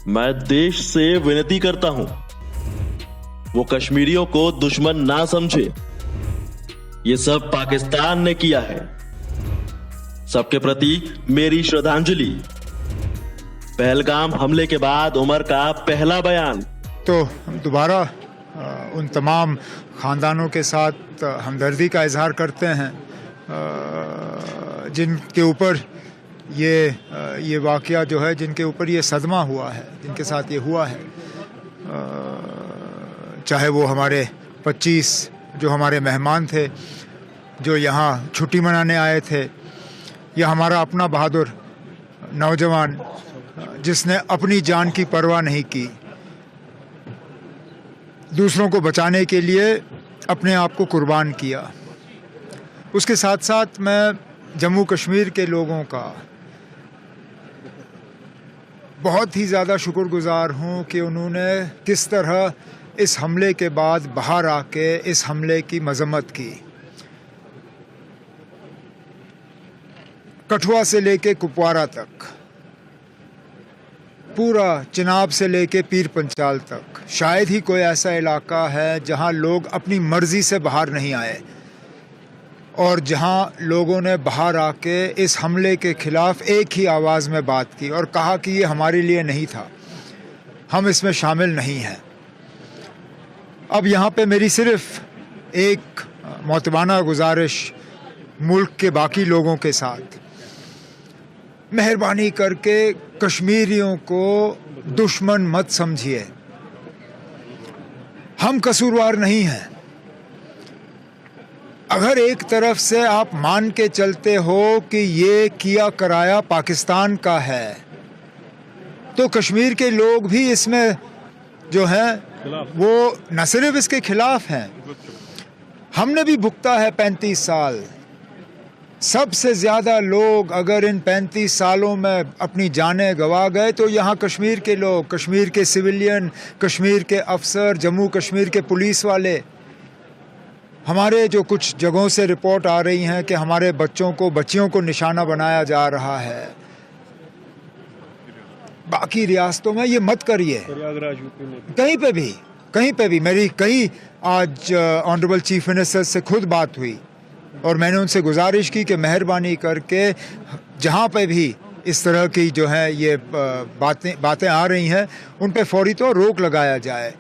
मैं देश से विनती करता हूं, वो कश्मीरियों को दुश्मन ना समझे। ये सब पाकिस्तान ने किया है। सबके प्रति मेरी श्रद्धांजलि। पहलगाम हमले के बाद उमर का पहला बयान। तो हम दोबारा उन तमाम ख़ानदानों के साथ हमदर्दी का इजहार करते हैं जिनके ऊपर ये वाक़या जो है, जिनके ऊपर ये सदमा हुआ है, जिनके साथ ये हुआ है। चाहे वो हमारे 25 जो हमारे मेहमान थे, जो यहाँ छुट्टी मनाने आए थे, या हमारा अपना बहादुर नौजवान जिसने अपनी जान की परवाह नहीं की, दूसरों को बचाने के लिए अपने आप को कुर्बान किया। उसके साथ साथ मैं जम्मू कश्मीर के लोगों का बहुत ही ज़्यादा शुक्रगुज़ार हूँ कि उन्होंने किस तरह इस हमले के बाद बाहर आके इस हमले की मज़म्मत की। कठुआ से लेके कुपवारा तक, पूरा चिनाब से लेके पीर पंचाल तक, शायद ही कोई ऐसा इलाका है जहां लोग अपनी मर्जी से बाहर नहीं आए, और जहां लोगों ने बाहर आके इस हमले के खिलाफ एक ही आवाज़ में बात की और कहा कि ये हमारे लिए नहीं था, हम इसमें शामिल नहीं हैं। अब यहाँ पे मेरी सिर्फ एक मोतबाना गुजारिश मुल्क के बाकी लोगों के साथ, मेहरबानी करके कश्मीरियों को दुश्मन मत समझिए। हम कसूरवार नहीं हैं। अगर एक तरफ से आप मान के चलते हो कि ये किया कराया पाकिस्तान का है, तो कश्मीर के लोग भी इसमें जो है वो न सिर्फ इसके खिलाफ हैं, हमने भी भुगता है 35 साल। सबसे ज़्यादा लोग अगर इन 35 सालों में अपनी जानें गंवा गए तो यहाँ कश्मीर के लोग, कश्मीर के सिविलियन, कश्मीर के अफसर, जम्मू कश्मीर के पुलिस वाले। हमारे जो कुछ जगहों से रिपोर्ट आ रही हैं कि हमारे बच्चियों को निशाना बनाया जा रहा है। बाकी रियासतों में ये मत करिए, कहीं पे भी मेरी कई आज ऑनरेबल चीफ मिनिस्टर से खुद बात हुई और मैंने उनसे गुजारिश की कि मेहरबानी करके जहाँ पे भी इस तरह की जो है ये बातें आ रही हैं, उन पे फौरी तौर रोक लगाया जाए।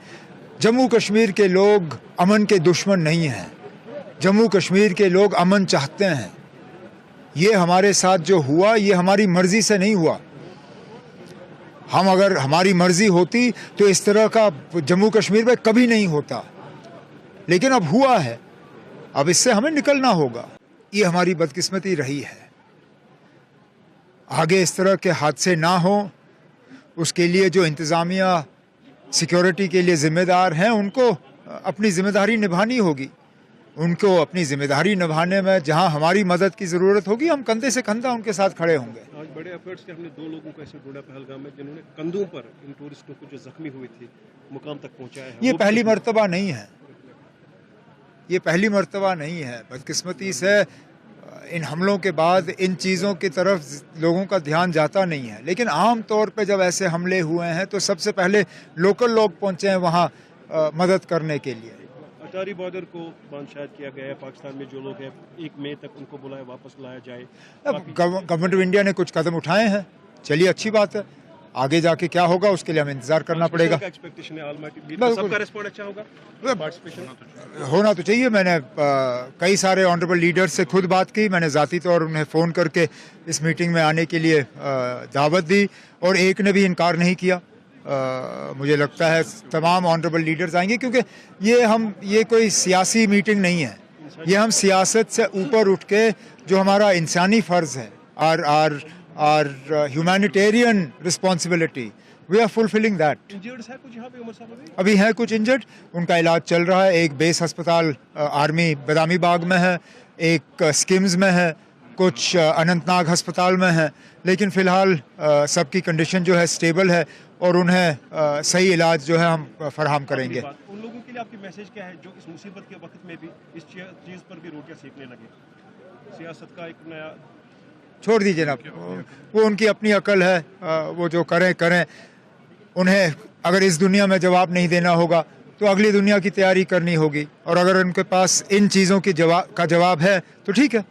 जम्मू कश्मीर के लोग अमन के दुश्मन नहीं हैं। जम्मू कश्मीर के लोग अमन चाहते हैं। ये हमारे साथ जो हुआ, ये हमारी मर्जी से नहीं हुआ। अगर हमारी मर्जी होती तो इस तरह का जम्मू कश्मीर में कभी नहीं होता, लेकिन अब हुआ है। अब इससे हमें निकलना होगा। ये हमारी बदकिस्मती रही है। आगे इस तरह के हादसे ना हो, उसके लिए जो इंतज़ामिया सिक्योरिटी के लिए ज़िम्मेदार हैं, उनको अपनी ज़िम्मेदारी निभानी होगी। उनको अपनी ज़िम्मेदारी निभाने में जहां हमारी मदद की ज़रूरत होगी, हम कंधे से कंधा उनके साथ खड़े होंगे। आज बड़े एफर्ट्स से हमने 2 लोगों को ऐसे ढूंढा पहलगाम में, जिन्होंने कंधों पर इन टूरिस्टों को जो जख्मी हुए थे मुकाम तक पहुंचाया है। ये पहली मर्तबा नहीं है, ये पहली मर्तबा नहीं है। बदकिस्मती से इन हमलों के बाद इन चीज़ों की तरफ लोगों का ध्यान जाता नहीं है, लेकिन आम तौर पे जब ऐसे हमले हुए हैं तो सबसे पहले लोकल लोग पहुंचे हैं वहाँ मदद करने के लिए। अटारी बॉर्डर को बंद शायद किया गया है। पाकिस्तान में जो लोग हैं 1 मई तक उनको बुलाया, वापस लाया जाए। अब गवर्नमेंट ऑफ इंडिया ने कुछ कदम उठाए हैं, चलिए अच्छी बात है। आगे जाके क्या होगा उसके लिए हमें इंतजार करना पड़ेगा। सबका रिस्पॉन्स अच्छा होगा, होना तो चाहिए। मैंने कई सारे ऑनरेबल लीडर से खुद बात की। मैंने ज़ाती तौर उन्हें फ़ोन करके इस मीटिंग में आने के लिए दावत दी और एक ने भी इनकार नहीं किया। मुझे लगता है तमाम ऑनरेबल लीडर्स आएंगे, क्योंकि ये कोई सियासी मीटिंग नहीं है। ये हम सियासत से ऊपर उठ के जो हमारा इंसानी फ़र्ज़ है, our humanitarian responsibility, we are fulfilling that. इंजर्ड्स है कुछ यहाँ पे उमर साहब? अभी है कुछ इंजर्ड, उनका इलाज चल रहा है। एक बेस अस्पताल आर्मी बदामी बाग में है, एक स्किम्स में है, कुछ अनंतनाग अस्पताल में है, लेकिन फ़िलहाल सबकी कंडीशन जो है स्टेबल है और उन्हें सही इलाज जो है हम फराहम करेंगे। उन लोगों के लिए आपकी मैसेज क्या है जो इस मुसीबत के वक्त में भी इस चीज़ पर भी रोटियां सेकने लगे? सियासत का एक नया छोड़ दीजिए ना, वो उनकी अपनी अकल है, वो जो करें। उन्हें अगर इस दुनिया में जवाब नहीं देना होगा तो अगली दुनिया की तैयारी करनी होगी, और अगर उनके पास इन चीज़ों की जवाब है तो ठीक है,